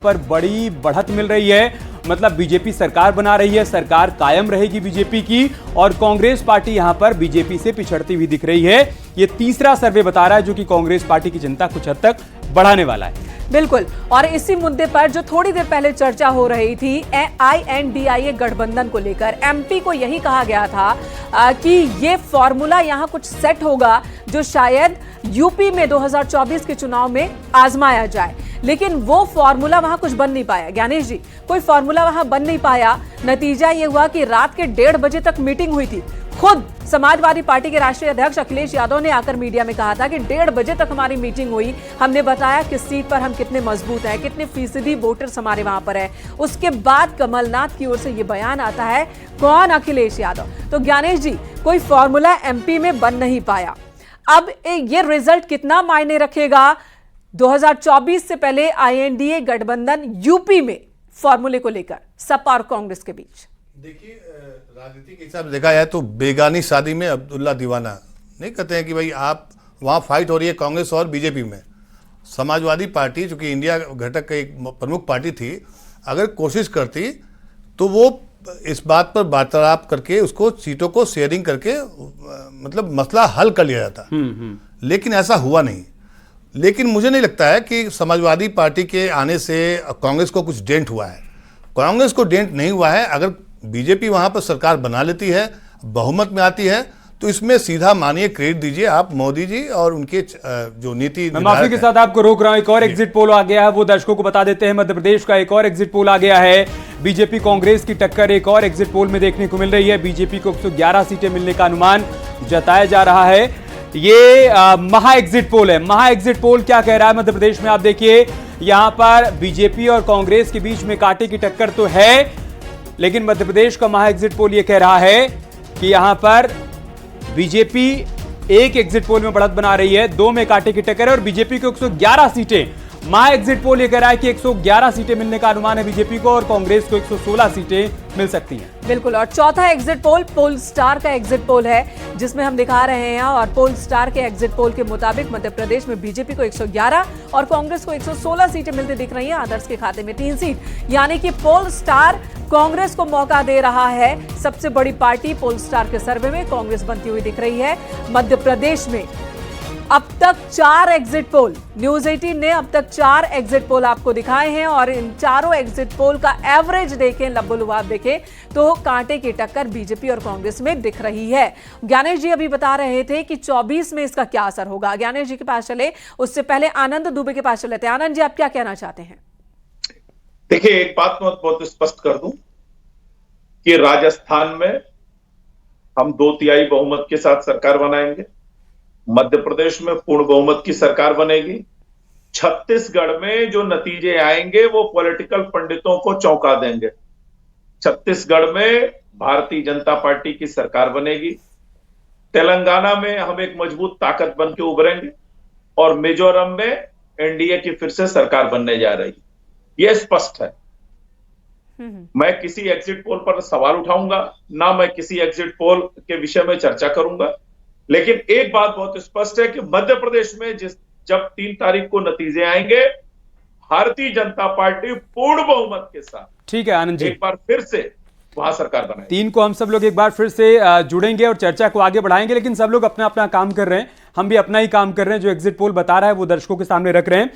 पर बड़ी बढ़त मिल रही है। मतलब बीजेपी सरकार बना रही है, सरकार कायम रहेगी बीजेपी की, और कांग्रेस पार्टी यहां पर बीजेपी से पिछड़ती हुई दिख रही है। ये तीसरा सर्वे बता रहा है जो कि कांग्रेस पार्टी की जनता कुछ हद तक बढ़ाने वाला है। बिल्कुल, और इसी मुद्दे पर जो थोड़ी देर पहले चर्चा हो रही थी INDIA गठबंधन को लेकर, MP को यही कहा गया था कि ये फॉर्मूला यहां कुछ सेट होगा जो शायद यूपी में 2024 के चुनाव में आजमाया जाए, लेकिन वो फॉर्मूला वहां कुछ बन नहीं पाया। ज्ञानेश जी, कोई फॉर्मूला वहां बन नहीं पाया। नतीजा ये हुआ कि रात के 1:30 बजे तक मीटिंग हुई थी। खुद समाजवादी पार्टी के राष्ट्रीय अध्यक्ष अखिलेश यादव ने आकर मीडिया में कहा था कि 1:30 बजे तक हमारी मीटिंग हुई, हमने बताया किस सीट पर हम कितने मजबूत हैं, कितने फीसदी वोटर्स हमारे वहां पर है। उसके बाद कमलनाथ की ओर से ये बयान आता है, कौन? अखिलेश यादव। तो ज्ञानेश जी, कोई फॉर्मूला MP में बन नहीं पाया। अब ये रिजल्ट कितना मायने रखेगा 2024 से पहले INDA गठबंधन यूपी में फॉर्मूले को लेकर सपा और कांग्रेस के बीच? देखिए, राजनीति के हिसाब से देखा जाए तो बेगानी शादी में अब्दुल्ला दीवाना नहीं कहते हैं कि भाई आप वहाँ फाइट हो रही है कांग्रेस और बीजेपी में। समाजवादी पार्टी जो कि इंडिया घटक का एक प्रमुख पार्टी थी, अगर कोशिश करती तो वो इस बात पर वार्तालाप करके उसको सीटों को शेयरिंग करके मतलब मसला हल कर लिया जाता। लेकिन ऐसा हुआ नहीं। लेकिन मुझे नहीं लगता है कि समाजवादी पार्टी के आने से कांग्रेस को कुछ डेंट हुआ है। कांग्रेस को डेंट नहीं हुआ है। अगर बीजेपी वहां पर सरकार बना लेती है, बहुमत में आती है, तो इसमें सीधा मानिए क्रेडिट दीजिए आप मोदी जी और उनके जो नीति। मैं माफी के साथ आपको रोक रहा हूं, एक और एग्जिट पोल आ गया है, वो दर्शकों को बता देते हैं। मध्य प्रदेश का एक और एग्जिट पोल आ गया है। बीजेपी कांग्रेस की टक्कर एक और एग्जिट पोल में देखने को मिल रही है। बीजेपी को 111 सीटें मिलने का अनुमान जताया जा रहा है। ये महा एग्जिट पोल है। महा एग्जिट पोल क्या कह रहा है मध्य प्रदेश में? आप देखिए, यहां पर बीजेपी और कांग्रेस के बीच में कांटे की टक्कर तो है, लेकिन मध्य प्रदेश का महा एग्जिट पोल यह कह रहा है कि यहां पर बीजेपी एक एग्जिट पोल में बढ़त बना रही है, 2 में कांटे की टक्कर है और बीजेपी को 111 सीटें। महा एग्जिट पोल यह कह रहा है कि 111 सीटें मिलने का अनुमान है बीजेपी को, और कांग्रेस को 116 सीटें मिल सकती हैं। बिल्कुल। और चौथा एग्जिट पोल पोल स्टार का एग्जिट पोल है, जिसमें हम दिखा रहे हैं, और पोल स्टार के एग्जिट पोल के मुताबिक मध्य प्रदेश में बीजेपी को 111 और कांग्रेस को 116 सीटें मिलती दिख रही हैं। आदर्श के खाते में 3 सीट, यानी कि पोल स्टार कांग्रेस को मौका दे रहा है। सबसे बड़ी पार्टी पोल स्टार के सर्वे में कांग्रेस बनती हुई दिख रही है। मध्य प्रदेश में अब तक 4 एग्जिट पोल, न्यूज 18 ने अब तक 4 एग्जिट पोल आपको दिखाए हैं, और इन चारों एग्जिट पोल का एवरेज देखें, लब्बो-लुआब देखें, तो कांटे की टक्कर बीजेपी और कांग्रेस में दिख रही है। ज्ञानेश जी अभी बता रहे थे कि 24 में इसका क्या असर होगा। ज्ञानेश जी के पास चले, उससे पहले आनंद दुबे के पास चले थे। आनंद जी, आप क्या कहना चाहते हैं? देखिए, एक बात मैं बहुत स्पष्ट कर दूं कि राजस्थान में हम 2/3 बहुमत के साथ सरकार बनाएंगे। मध्य प्रदेश में पूर्ण बहुमत की सरकार बनेगी। छत्तीसगढ़ में जो नतीजे आएंगे वो पॉलिटिकल पंडितों को चौंका देंगे। छत्तीसगढ़ में भारतीय जनता पार्टी की सरकार बनेगी। तेलंगाना में हम एक मजबूत ताकत बन के उभरेंगे, और मिजोरम में NDA की फिर से सरकार बनने जा रही है। यह स्पष्ट है। मैं किसी एग्जिट पोल पर सवाल उठाऊंगा ना, मैं किसी एग्जिट पोल के विषय में चर्चा करूंगा, लेकिन एक बात बहुत स्पष्ट है कि मध्य प्रदेश में जब 3 तारीख को नतीजे आएंगे, भारतीय जनता पार्टी पूर्ण बहुमत के साथ, ठीक है आनंद जी, एक बार फिर से वहां सरकार बनाएगी। 3 को हम सब लोग एक बार फिर से जुड़ेंगे और चर्चा को आगे बढ़ाएंगे, लेकिन सब लोग अपना अपना काम कर रहे हैं। हम भी अपना ही काम कर रहे हैं। जो एग्जिट पोल बता रहा है वो दर्शकों के सामने रख रहे हैं।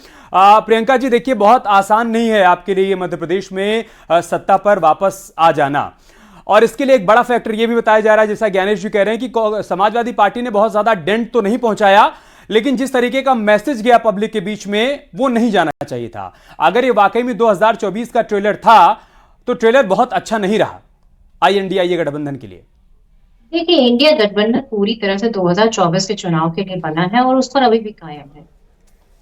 प्रियंका जी, देखिए, बहुत आसान नहीं है आपके लिए मध्य प्रदेश में सत्ता पर वापस आ जाना, और इसके लिए एक बड़ा फैक्टर यह भी बताया जा रहा है, जैसा ज्ञानेश जी कह रहे हैं, कि समाजवादी पार्टी ने बहुत ज्यादा डेंट तो नहीं पहुंचाया, लेकिन जिस तरीके का मैसेज गया पब्लिक के बीच में वो नहीं जाना चाहिए था। अगर ये वाकई में 2024 का ट्रेलर था तो ट्रेलर बहुत अच्छा नहीं रहा INDIA गठबंधन के लिए। देखिए, इंडिया गठबंधन पूरी तरह से 2024 के चुनाव के लिए बना है और उस पर अभी भी कायम है,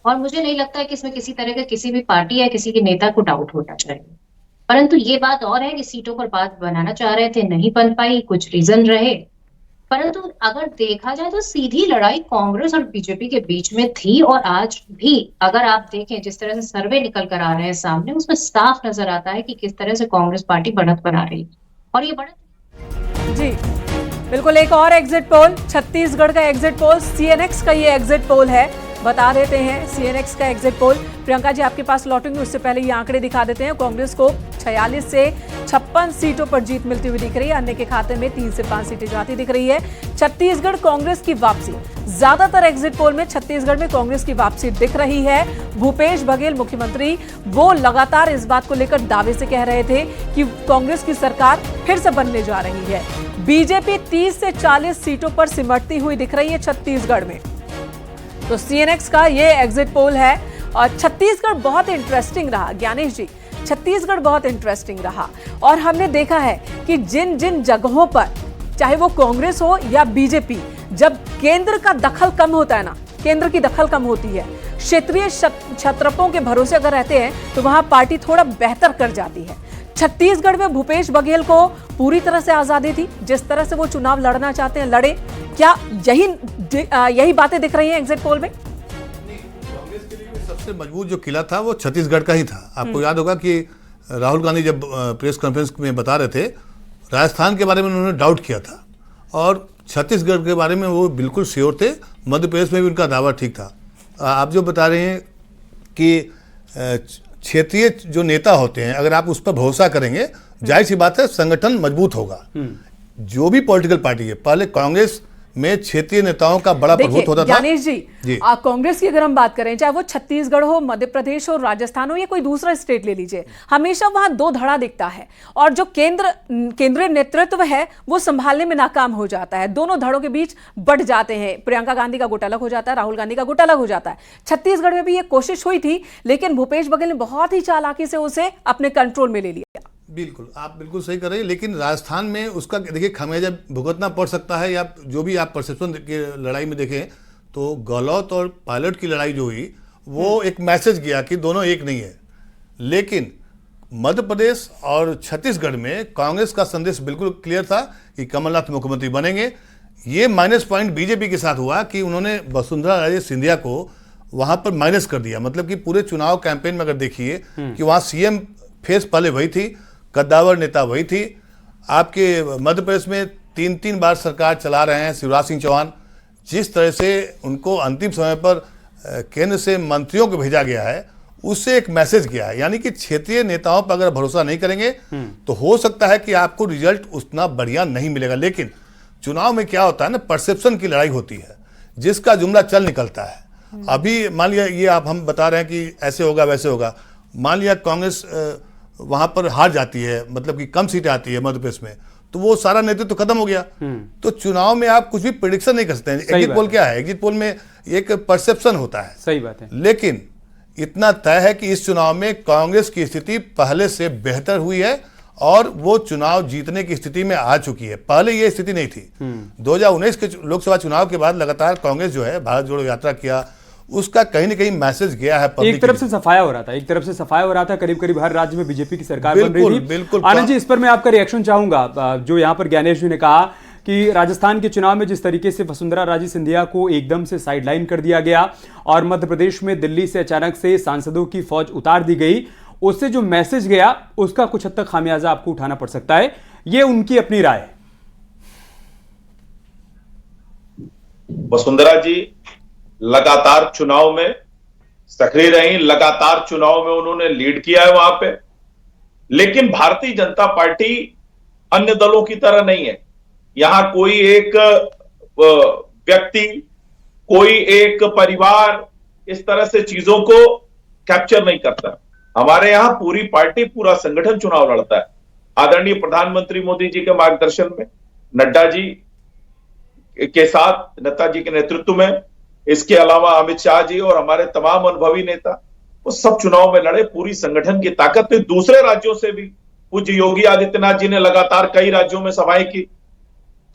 और मुझे नहीं लगता है कि इसमें किसी तरह का किसी भी पार्टी या किसी के नेता को डाउट होना चाहिए। परंतु ये बात और है कि सीटों पर बात बनाना चाह रहे थे, नहीं बन पाई, कुछ रीजन रहे। परंतु अगर देखा जाए तो सीधी लड़ाई कांग्रेस और बीजेपी के बीच में थी, और आज भी अगर आप देखें जिस तरह से सर्वे निकल कर आ रहे हैं सामने, उसमें साफ नजर आता है कि किस तरह से कांग्रेस पार्टी बढ़त बना रही है, और ये बढ़त। जी बिल्कुल। एक और एग्जिट पोल, छत्तीसगढ़ का एग्जिट पोल, CNX का ये एग्जिट पोल है। बता देते हैं सीएनएक्स का एग्जिट पोल। प्रियंका जी आपके पास लौटेंगे, उससे पहले ये आंकड़े दिखा देते हैं। कांग्रेस को 46 से 56 सीटों पर जीत मिलती हुई दिख रही है, अन्य के खाते में 3 से 5 सीटें जाती दिख रही है। छत्तीसगढ़ कांग्रेस की वापसी, ज्यादातर एग्जिट पोल में छत्तीसगढ़ में कांग्रेस की वापसी दिख रही है। भूपेश बघेल मुख्यमंत्री, वो लगातार इस बात को लेकर दावे से कह रहे थे कि कांग्रेस की सरकार फिर से बनने जा रही है। बीजेपी 30 से 40 सीटों पर सिमटती हुई दिख रही है छत्तीसगढ़ में। तो सीएनएक्स का ये एग्जिट पोल है। और छत्तीसगढ़ बहुत इंटरेस्टिंग रहा ज्ञानेश जी, छत्तीसगढ़ बहुत इंटरेस्टिंग रहा। और हमने देखा है कि जिन जिन जगहों पर, चाहे वो कांग्रेस हो या बीजेपी, जब केंद्र का दखल कम होता है ना, केंद्र की दखल कम होती है, क्षेत्रीय छत्रपों के भरोसे अगर रहते हैं तो वहां पार्टी थोड़ा बेहतर कर जाती है। छत्तीसगढ़ में भूपेश बघेल को पूरी तरह से आजादी थी, जिस तरह से वो चुनाव लड़ना चाहते हैं लड़े। क्या यही बातें दिख रही हैं एग्जिट पोल में? कांग्रेस के लिए सबसे मजबूत जो किला था वो छत्तीसगढ़ का ही था। आपको याद होगा कि राहुल गांधी जब प्रेस कॉन्फ्रेंस में बता रहे थे, राजस्थान के बारे में उन्होंने डाउट किया था और छत्तीसगढ़ के बारे में वो बिल्कुल श्योर थे। मध्य प्रदेश में भी उनका दावा ठीक था। आप जो बता रहे हैं कि क्षेत्रीय जो नेता होते हैं, अगर आप उस पर भरोसा करेंगे, जाहिर सी बात है संगठन मजबूत होगा। जो भी पॉलिटिकल पार्टी है, पहले कांग्रेस में क्षेत्रीय नेताओं का बड़ा प्रभुत्व होता था। ज्ञानेश जी, कांग्रेस की अगर हम बात करें, चाहे वो छत्तीसगढ़ हो, मध्य प्रदेश हो, राजस्थान हो या कोई दूसरा स्टेट ले लीजिए, हमेशा वहां दो धड़ा दिखता है और जो केंद्रीय नेतृत्व है वो संभालने में नाकाम हो जाता है। दोनों धड़ों के बीच बढ़ जाते हैं। प्रियंका गांधी का गुट अलग हो जाता है, राहुल गांधी का गुट अलग हो जाता है। छत्तीसगढ़ में भी ये कोशिश हुई थी, लेकिन भूपेश बघेल ने बहुत ही चालाकी से उसे अपने कंट्रोल में ले लिया। बिल्कुल, आप बिल्कुल सही कर रहे हैं, लेकिन राजस्थान में उसका देखिए खमियाजा भुगतना पड़ सकता है। या जो भी आप परसेप्शन की लड़ाई में देखें तो गहलोत और पायलट की लड़ाई जो हुई वो एक मैसेज गया कि दोनों एक नहीं है। लेकिन मध्य प्रदेश और छत्तीसगढ़ में कांग्रेस का संदेश बिल्कुल क्लियर था कि कमलनाथ मुख्यमंत्री बनेंगे। ये माइनस पॉइंट बीजेपी के साथ हुआ कि उन्होंने वसुंधरा राजे सिंधिया को वहां पर माइनस कर दिया। मतलब कि पूरे चुनाव कैंपेन में अगर देखिए कि वहां सीएम फेस पहले वही थी, कद्दावर नेता वही थी। आपके मध्य प्रदेश में 3 बार सरकार चला रहे हैं शिवराज सिंह चौहान। जिस तरह से उनको अंतिम समय पर केंद्र से मंत्रियों को भेजा गया है, उससे एक मैसेज गया है। यानी कि क्षेत्रीय नेताओं पर अगर भरोसा नहीं करेंगे तो हो सकता है कि आपको रिजल्ट उतना बढ़िया नहीं मिलेगा। लेकिन चुनाव में क्या होता है ना, परसेप्शन की लड़ाई होती है, जिसका जुमला चल निकलता है। अभी मान लिया ये हम बता रहे हैं कि ऐसे होगा वैसे होगा, मान लिया कांग्रेस वहां पर हार जाती है, मतलब कि कम सीटें आती है मध्य प्रदेश में, तो वो सारा नेतृत्व तो खत्म हो गया। तो चुनाव में आप कुछ भी प्रेडिक्शन नहीं कर सकते हैं। एग्जिट पोल क्या है? एग्जिट पोल में एक परसेप्शन होता है। सही बात है। लेकिन इतना तय है कि इस चुनाव में कांग्रेस की स्थिति पहले से बेहतर हुई है और वो चुनाव जीतने की स्थिति में आ चुकी है। पहले ये स्थिति नहीं थी। 2019 के लोकसभा चुनाव के बाद लगातार कांग्रेस जो है भारत जोड़ो यात्रा किया, उसका कहीं ना कहीं मैसेज गया है। एक तरफ से सफाया हो रहा था, करीब करीब हर राज्य में बीजेपी की सरकार बन रही थी। बिल्कुल। आनंद जी, इस पर मैं आपका रिएक्शन चाहूंगा। जो यहाँ पर ज्ञानेश जी ने कहा कि राजस्थान के चुनाव में जिस तरीके से वसुंधरा राजे सिंधिया को एकदम से साइडलाइन कर दिया गया और मध्य प्रदेश में दिल्ली से अचानक से सांसदों की फौज उतार दी गई, उससे जो मैसेज गया उसका कुछ हद तक खामियाजा आपको उठाना पड़ सकता है। ये उनकी अपनी राय है। वसुंधरा जी लगातार चुनाव में सक्रिय रही, लगातार चुनाव में उन्होंने लीड किया है वहां पे। लेकिन भारतीय जनता पार्टी अन्य दलों की तरह नहीं है। यहां कोई एक व्यक्ति, कोई एक परिवार इस तरह से चीजों को कैप्चर नहीं करता। हमारे यहां पूरी पार्टी, पूरा संगठन चुनाव लड़ता है। आदरणीय प्रधानमंत्री मोदी जी के मार्गदर्शन में, नड्डा जी के साथ, नड्डा जी के नेतृत्व में, इसके अलावा अमित शाह जी और हमारे तमाम अनुभवी नेता, वो सब चुनाव में लड़े। पूरी संगठन की ताकत थी। दूसरे राज्यों से भी पूज्य योगी आदित्यनाथ जी ने लगातार कई राज्यों में सभाएं की,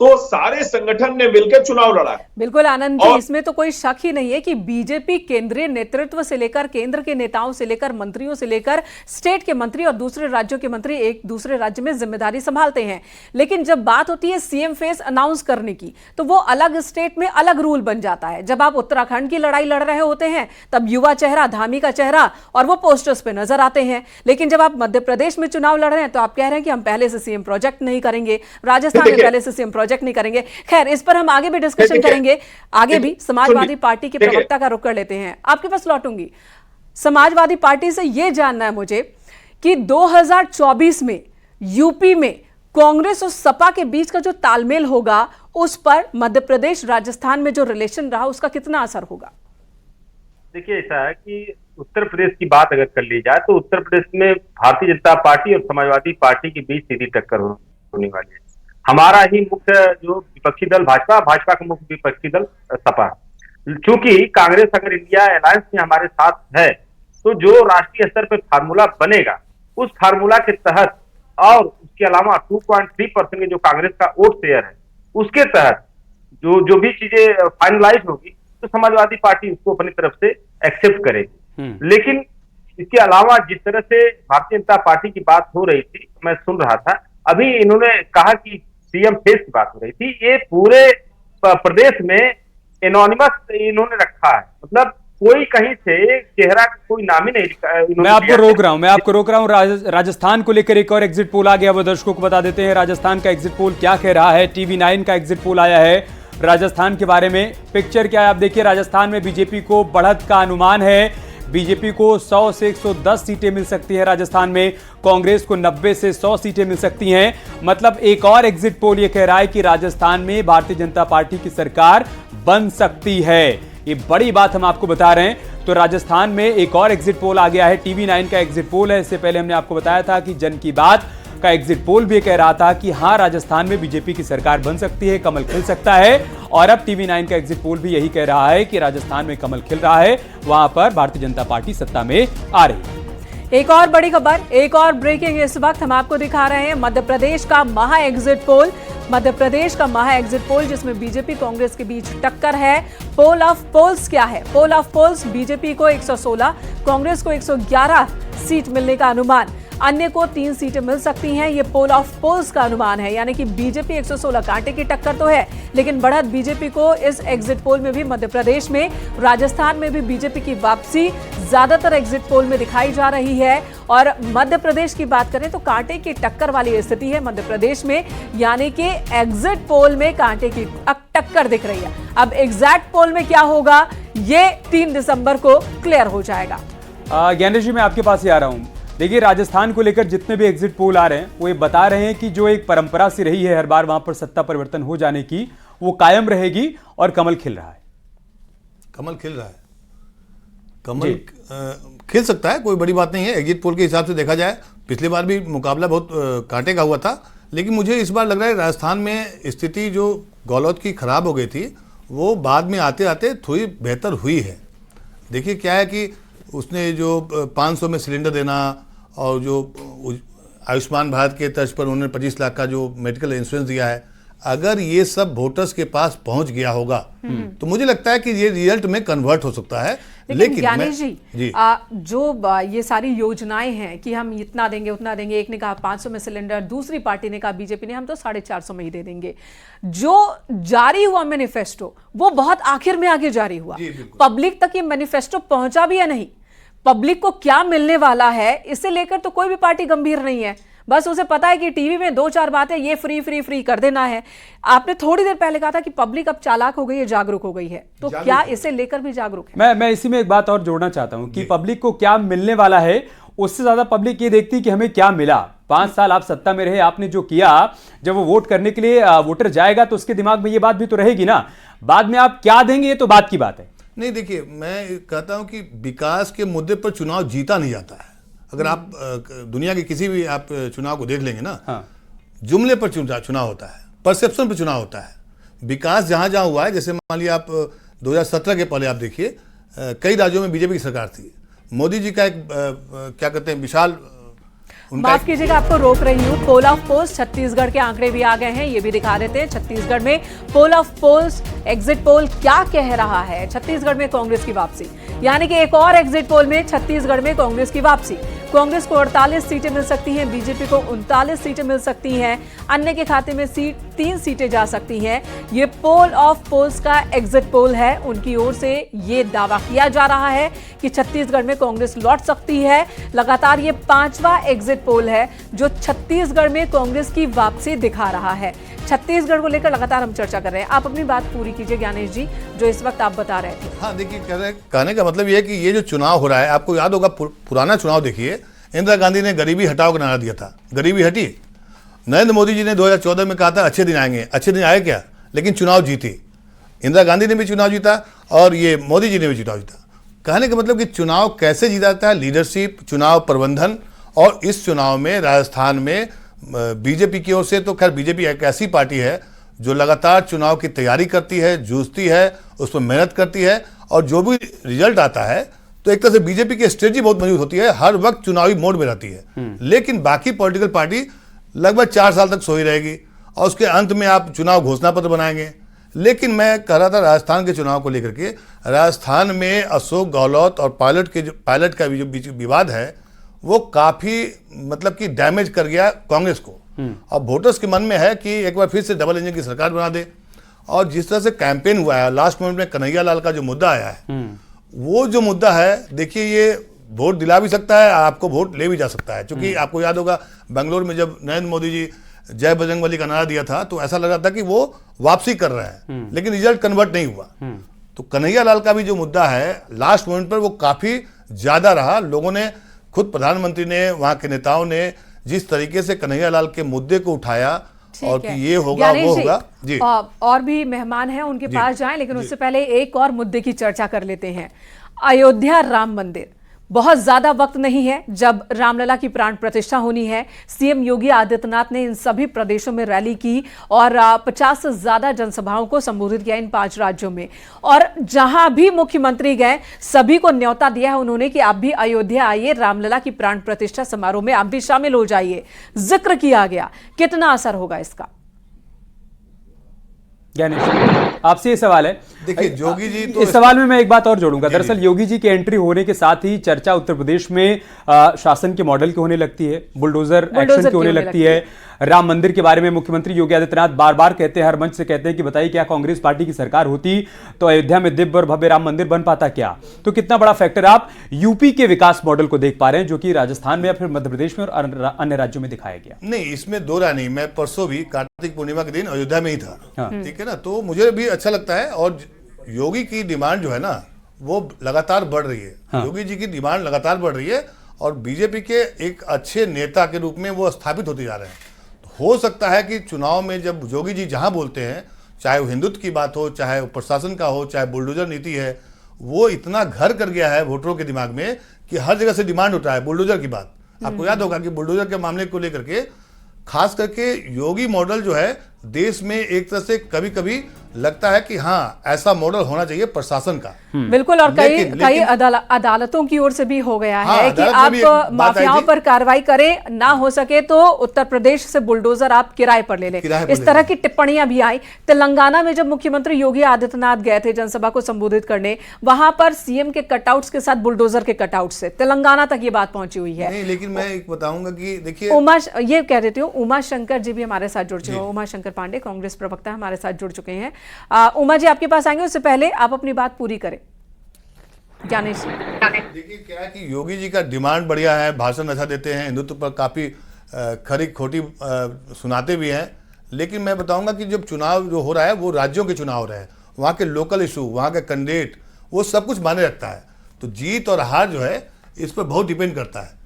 तो सारे संगठन ने मिलकर चुनाव लड़ा है। बिल्कुल आनंद जी, इसमें तो कोई शक ही नहीं है कि बीजेपी केंद्रीय नेतृत्व से लेकर, केंद्र के नेताओं से लेकर, मंत्रियों से लेकर, स्टेट के मंत्री और दूसरे राज्यों के मंत्री एक दूसरे राज्य में जिम्मेदारी संभालते हैं। लेकिन जब बात होती है सीएम फेस अनाउंस करने की, तो वो अलग स्टेट में अलग रूल बन जाता है। जब आप उत्तराखंड की लड़ाई लड़ रहे होते हैं तब युवा चेहरा, धामी का चेहरा, और वो पोस्टर्स पे नजर आते हैं। लेकिन जब आप मध्य प्रदेश में चुनाव लड़ रहे हैं तो आप कह रहे हैं कि हम पहले से सीएम प्रोजेक्ट नहीं करेंगे, राजस्थान में पहले से सीएम प्रोजेक्ट प्रोजेक्ट नहीं करेंगे। खैर, इस पर हम आगे भी डिस्कशन देखिए, करेंगे। आगे भी समाजवादी पार्टी के देखिए, प्रवक्ता का रुख कर लेते हैं, आपके पास लौटूंगी। समाजवादी पार्टी से यह जानना है मुझे कि 2024 में यूपी में कांग्रेस और सपा के बीच का जो तालमेल होगा, उस पर मध्य प्रदेश राजस्थान में जो रिलेशन रहा उसका कितना असर होगा? देखिए, ऐसा है कि उत्तर प्रदेश की बात अगर कर ली जाए तो उत्तर प्रदेश में भारतीय जनता पार्टी और समाजवादी पार्टी के बीच सीधी टक्कर होने वाली है। हमारा ही मुख्य जो विपक्षी दल भाजपा का मुख्य विपक्षी दल सपा। चूंकि कांग्रेस अगर इंडिया अलायंस में हमारे साथ है तो जो राष्ट्रीय स्तर पर फार्मूला बनेगा, उस फार्मूला के तहत और उसके अलावा 2.3% जो कांग्रेस का वोट शेयर है, उसके तहत जो भी चीजें फाइनलाइज होगी तो समाजवादी पार्टी उसको अपनी तरफ से एक्सेप्ट करेगी। लेकिन इसके अलावा जिस तरह से भारतीय जनता पार्टी की बात हो रही थी, मैं सुन रहा था, अभी इन्होंने कहा कि सीएम फेस की बात हो रही थी। ये पूरे प्रदेश में एनोनिमस इन्होंने रखा है, मतलब कोई कहीं से चेहरा कोई नाम ही नहीं। मैं आपको रोक रहा हूं। राजस्थान को लेकर एक और एग्जिट पोल आ गया, वो दर्शकों को बता देते हैं। राजस्थान का एग्जिट पोल क्या कह रहा है? TV9 का एग्जिट पोल आया है राजस्थान के बारे में। पिक्चर क्या है आप देखिए। राजस्थान में बीजेपी को बढ़त का अनुमान है। बीजेपी को 100 से 110 सीटें मिल सकती है राजस्थान में, कांग्रेस को 90 से 100 सीटें मिल सकती हैं। मतलब एक और एग्जिट पोल ये कह रहा है कि राजस्थान में भारतीय जनता पार्टी की सरकार बन सकती है। ये बड़ी बात हम आपको बता रहे हैं। तो राजस्थान में एक और एग्जिट पोल आ गया है, TV9 का एग्जिट पोल है। इससे पहले हमने आपको बताया था कि जन की बात का एग्जिट पोल भी कह रहा था कि हां, राजस्थान में बीजेपी की सरकार बन सकती है, कमल खिल सकता है। और अब TV9 का एग्जिट पोल भी यही कह रहा है कि राजस्थान में कमल खिल रहा है, वहां पर भारतीय जनता पार्टी सत्ता में आ रही है। एक और बड़ी खबर, एक और ब्रेकिंग इस वक्त हम आपको दिखा रहे हैं। मध्य प्रदेश का महा एग्जिट पोल, मध्य प्रदेश का महा एग्जिट पोल जिसमें बीजेपी कांग्रेस के बीच टक्कर है। पोल ऑफ पोल्स क्या है? पोल ऑफ पोल्स बीजेपी को 116, कांग्रेस को 111 सीट मिलने का अनुमान, अन्य को 3 सीटें मिल सकती हैं। ये पोल ऑफ पोल्स का अनुमान है, यानी कि बीजेपी 116, कांटे की टक्कर तो है लेकिन बढ़त बीजेपी को इस एग्जिट पोल में भी मध्य प्रदेश में, राजस्थान में भी बीजेपी की वापसी ज्यादातर एग्जिट पोल में दिखाई जा रही है। और मध्य प्रदेश की बात करें तो कांटे की टक्कर वाली स्थिति है मध्य प्रदेश में, यानी कि एग्जिट पोल में कांटे की टक्कर दिख रही है। अब एग्जैक्ट पोल में क्या होगा ये 3 दिसंबर को क्लियर हो जाएगा। ज्ञानेश जी, मैं आपके पास ही आ रहा हूं। देखिए, राजस्थान को लेकर जितने भी एग्जिट पोल आ रहे हैं वो ये बता रहे हैं कि जो एक परंपरा सी रही है हर बार वहां पर सत्ता परिवर्तन हो जाने की, वो कायम रहेगी और कमल खिल रहा है। कमल खिल रहा है, कमल खिल सकता है, कोई बड़ी बात नहीं है। एग्जिट पोल के हिसाब से देखा जाए, पिछली बार भी मुकाबला बहुत कांटे का हुआ था, लेकिन मुझे इस बार लग रहा है राजस्थान में स्थिति जो गहलोत की खराब हो गई थी वो बाद में आते आते थोड़ी बेहतर हुई है। देखिए क्या है कि उसने जो 500 में सिलेंडर देना और जो आयुष्मान भारत के तर्ज पर उन्होंने 25 लाख का जो मेडिकल इंश्योरेंस दिया है, अगर ये सब वोटर्स के पास पहुंच गया होगा तो मुझे लगता है कि ये रिजल्ट में कन्वर्ट हो सकता है। लेकिन ज्ञानेश जी, जो ये सारी योजनाएं हैं कि हम इतना देंगे उतना देंगे, एक ने कहा 500 में सिलेंडर, दूसरी पार्टी ने कहा, बीजेपी ने, हम तो 450 में ही दे देंगे। जो जारी हुआ मैनिफेस्टो वो बहुत आखिर में आगे जारी हुआ, पब्लिक तक ये मैनिफेस्टो पहुंचा भी या नहीं, पब्लिक को क्या मिलने वाला है इसे लेकर तो कोई भी पार्टी गंभीर नहीं है। बस उसे पता है कि टीवी में 2-4 बातें ये फ्री फ्री फ्री कर देना है। आपने थोड़ी देर पहले कहा था कि पब्लिक अब चालाक हो गई है, जागरूक हो गई है, तो क्या इसे लेकर भी जागरूक है? मैं इसी में एक बात और जोड़ना चाहता हूं कि पब्लिक को क्या मिलने वाला है उससे ज्यादा पब्लिक ये देखती कि हमें क्या मिला। 5 साल आप सत्ता में रहे, आपने जो किया, जब वो वोट करने के लिए वोटर जाएगा तो उसके दिमाग में ये बात भी तो रहेगी ना, बाद में आप क्या देंगे ये तो बात की बात है। नहीं, देखिए मैं कहता हूं कि विकास के मुद्दे पर चुनाव जीता नहीं जाता है। अगर आप दुनिया के किसी भी आप चुनाव को देख लेंगे ना, जुमले पर चुनाव होता है, परसेप्शन पर चुनाव होता है। विकास जहां जहां हुआ है, जैसे मान लिया आप 2017 के पहले आप देखिए कई राज्यों में बीजेपी की सरकार थी, मोदी जी का एक क्या कहते हैं विशाल, माफ कीजिएगा आपको रोक रही हूँ। पोल ऑफ पोल्स छत्तीसगढ़ के आंकड़े भी आ गए हैं, ये भी दिखा देते हैं। छत्तीसगढ़ में poll of polls exit poll क्या कह रहा है? छत्तीसगढ़ में कांग्रेस की वापसी, यानी कि एक और एग्जिट पोल में छत्तीसगढ़ में कांग्रेस की वापसी। कांग्रेस को 48 सीटें मिल सकती हैं, बीजेपी को 39 सीटें मिल सकती हैं, अन्य के खाते में 3 सीटें जा सकती हैं। ये पोल ऑफ पोल्स का एग्जिट पोल है, उनकी ओर से ये दावा किया जा रहा है कि छत्तीसगढ़ में कांग्रेस लौट सकती है। लगातार ये 5वां एग्जिट पोल है जो छत्तीसगढ़ में कांग्रेस की वापसी दिखा रहा है। छत्तीसगढ़ को लेकर लगातार हम चर्चा कर रहे हैं। आप अपनी बात पूरी कीजिए ज्ञानेश जी, जो इस वक्त आप बता रहे थे। हाँ देखिए, कहने का मतलब ये है कि ये जो चुनाव हो रहा है, आपको याद होगा पुराना चुनाव देखिए, इंदिरा गांधी ने गरीबी हटाओ का नारा दिया था, गरीबी हटी। नरेंद्र मोदी जी ने 2014 में कहा था अच्छे दिन आएंगे, अच्छे दिन आए क्या, लेकिन चुनाव जीती। इंदिरा गांधी ने भी चुनाव जीता और ये मोदी जी ने भी चुनाव जीता। कहने का मतलब कि चुनाव कैसे जीता जाता है, लीडरशिप, चुनाव प्रबंधन। और इस चुनाव में राजस्थान में बीजेपी की ओर से, तो खैर बीजेपी एक ऐसी पार्टी है जो लगातार चुनाव की तैयारी करती है, जूझती है, उस पर मेहनत करती है, और जो भी रिजल्ट आता है तो एक तरह से बीजेपी की स्ट्रेटजी बहुत मजबूत होती है, हर वक्त चुनावी मोड में रहती है। लेकिन बाकी पॉलिटिकल पार्टी लगभग 4 साल तक सोई रहेगी और उसके अंत में आप चुनाव घोषणा पत्र बनाएंगे। लेकिन मैं कह रहा था राजस्थान के चुनाव को लेकर के, राजस्थान में अशोक गहलोत और पायलट का जो बीच विवाद है वो काफी मतलब कि डैमेज कर गया कांग्रेस को। और वोटर्स के मन में है कि एक बार फिर से डबल इंजन की सरकार बना दे। और जिस तरह से कैंपेन हुआ है, लास्ट मोमेंट में कन्हैया लाल का जो मुद्दा आया है, वो जो मुद्दा है, देखिए ये वोट दिला भी सकता है, आपको वोट ले भी जा सकता है। क्योंकि आपको याद होगा बेंगलोर में जब नरेंद्र मोदी जी जय बजरंगबली का नारा दिया था तो ऐसा लग रहा था कि वो वापसी कर रहा है, लेकिन रिजल्ट कन्वर्ट नहीं हुआ। तो कन्हैया लाल का भी जो मुद्दा है लास्ट मोमेंट पर वो काफी ज्यादा रहा। लोगों ने, खुद प्रधानमंत्री ने, वहां के नेताओं ने जिस तरीके से कन्हैया लाल के मुद्दे को उठाया और कि ये होगा वो होगा जी। और भी मेहमान हैं, उनके पास जाएं, लेकिन उससे पहले एक और मुद्दे की चर्चा कर लेते हैं। अयोध्या राम मंदिर, बहुत ज्यादा वक्त नहीं है जब रामलला की प्राण प्रतिष्ठा होनी है। सीएम योगी आदित्यनाथ ने इन सभी प्रदेशों में रैली की और 50 से ज्यादा जनसभाओं को संबोधित किया इन 5 राज्यों में। और जहां भी मुख्यमंत्री गए सभी को न्योता दिया है उन्होंने कि आप भी अयोध्या आइए, रामलला की प्राण प्रतिष्ठा समारोह में आप भी शामिल हो जाइए। जिक्र किया गया, कितना असर होगा इसका? ज्ञानेश, आपसे ये सवाल है। देखिए योगी जी तो इस सवाल में मैं एक बात और जोड़ूंगा। दरअसल योगी जी की एंट्री होने के साथ ही चर्चा उत्तर प्रदेश में शासन के मॉडल की होने लगती है, बुलडोजर एक्शन की होने लगती है। राम मंदिर के बारे में मुख्यमंत्री योगी आदित्यनाथ बार बार कहते हैं, हर मंच से कहते हैं कि बताइए क्या कांग्रेस पार्टी की सरकार होती तो अयोध्या में दिव्य और भव्य राम मंदिर बन पाता क्या? तो कितना बड़ा फैक्टर आप यूपी के विकास मॉडल को देख पा रहे हैं जो कि राजस्थान में या फिर मध्य प्रदेश में और अन्य राज्यों में दिखाया गया? नहीं, इसमें दो राय नहीं। मैं परसों भी कार्तिक पूर्णिमा के दिन अयोध्या में ही था, ठीक है ना, तो मुझे भी अच्छा लगता है। और योगी की डिमांड जो है ना वो लगातार बढ़ रही है। योगी जी की डिमांड लगातार बढ़ रही है और बीजेपी के एक अच्छे नेता के रूप में वो स्थापित होते जा रहे हैं। हो सकता है कि चुनाव में जब योगी जी जहां बोलते हैं, चाहे वो हिंदुत्व की बात हो, चाहे वो प्रशासन का हो, चाहे बुलडोजर नीति है, वो इतना घर कर गया है वोटरों के दिमाग में कि हर जगह से डिमांड उठ रहा है बुलडोजर की बात। आपको याद होगा कि बुलडोजर के मामले को लेकर के खास करके योगी मॉडल जो है देश में एक तरह से कभी कभी लगता है कि हाँ ऐसा मॉडल होना चाहिए प्रशासन का। बिल्कुल। और कई अदालतों की ओर से भी हो गया है कि आप माफियाओं पर कार्रवाई करें, ना हो सके तो उत्तर प्रदेश से बुलडोजर आप किराए पर ले लें। इस तरह की टिप्पणियां भी आई। तेलंगाना में जब मुख्यमंत्री योगी आदित्यनाथ गए थे जनसभा को संबोधित करने, वहां पर सीएम के कटआउट्स के साथ बुलडोजर के कटआउट से तेलंगाना तक ये बात पहुंची हुई है। नहीं, लेकिन मैं एक बताऊंगा कि देखिए ये कह देती हूँ, उमा शंकर जी भी हमारे साथ जुड़ चुके हैं। उमा शंकर पांडे कांग्रेस प्रवक्ता हमारे साथ जुड़ चुके हैं। उमा जी आपके पास आएंगे, उससे पहले आप अपनी बात पूरी करें। ज्ञानेश, देखिए क्या है कि योगी जी का डिमांड बढ़िया है, भाषण अच्छा देते हैं, हिंदुत्व पर काफी खरी खोटी सुनाते भी हैं। लेकिन मैं बताऊंगा कि जब चुनाव जो हो रहा है वो राज्यों के चुनाव हो रहे हैं, वहाँ के लोकल इशू, वहाँ के कैंडिडेट, वो सब कुछ मायने रखता है। तो जीत और हार जो है इस पर बहुत डिपेंड करता है।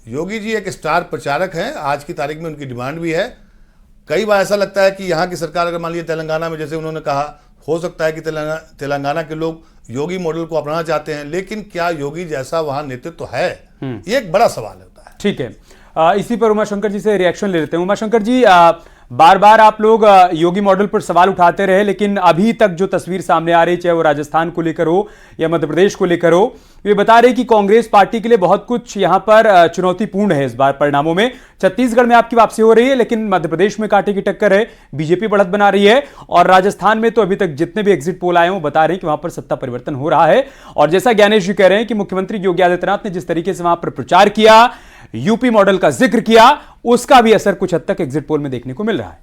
योगी जी एक स्टार प्रचारक हैं, आज की तारीख में उनकी डिमांड भी है। कई बार ऐसा लगता है कि यहाँ की सरकार अगर मान लीजिए तेलंगाना में, जैसे उन्होंने कहा, हो सकता है कि तेलंगाना के लोग योगी मॉडल को अपनाना चाहते हैं, लेकिन क्या योगी जैसा वहाँ नेतृत्व है, ये एक बड़ा सवाल होता है। ठीक है, इसी पर उमाशंकर जी से रिएक्शन ले लेते हैं। उमाशंकर जी, बार बार आप लोग योगी मॉडल पर सवाल उठाते रहे, लेकिन अभी तक जो तस्वीर सामने आ रही, चाहे वो राजस्थान को लेकर हो या मध्य प्रदेश को लेकर हो, वे बता रहे कि कांग्रेस पार्टी के लिए बहुत कुछ यहां पर चुनौतीपूर्ण है इस बार परिणामों में। छत्तीसगढ़ में आपकी वापसी हो रही है, लेकिन मध्य प्रदेश में कांटे की टक्कर है, बीजेपी बढ़त बना रही है, और राजस्थान में तो अभी तक जितने भी एग्जिट पोल आए हैं वो बता रहे हैं कि वहां पर सत्ता परिवर्तन हो रहा है। और जैसा ज्ञानेश जी कह रहे हैं कि मुख्यमंत्री योगी आदित्यनाथ ने जिस तरीके से वहां पर प्रचार किया, यूपी मॉडल का जिक्र किया, उसका भी असर कुछ हद तक एग्जिट पोल में देखने को मिल रहा है।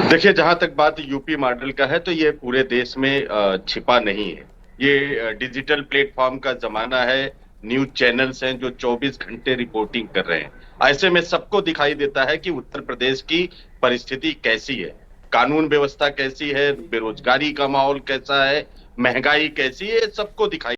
देखिए, जहां तक बात यूपी मॉडल का है तो ये पूरे देश में छिपा नहीं है। ये डिजिटल प्लेटफॉर्म का जमाना है, न्यूज चैनल्स हैं जो 24 घंटे रिपोर्टिंग कर रहे हैं। ऐसे में सबको दिखाई देता है कि उत्तर प्रदेश की परिस्थिति कैसी है, कानून व्यवस्था कैसी है, बेरोजगारी का माहौल कैसा है, महंगाई कैसी है, सबको दिखाई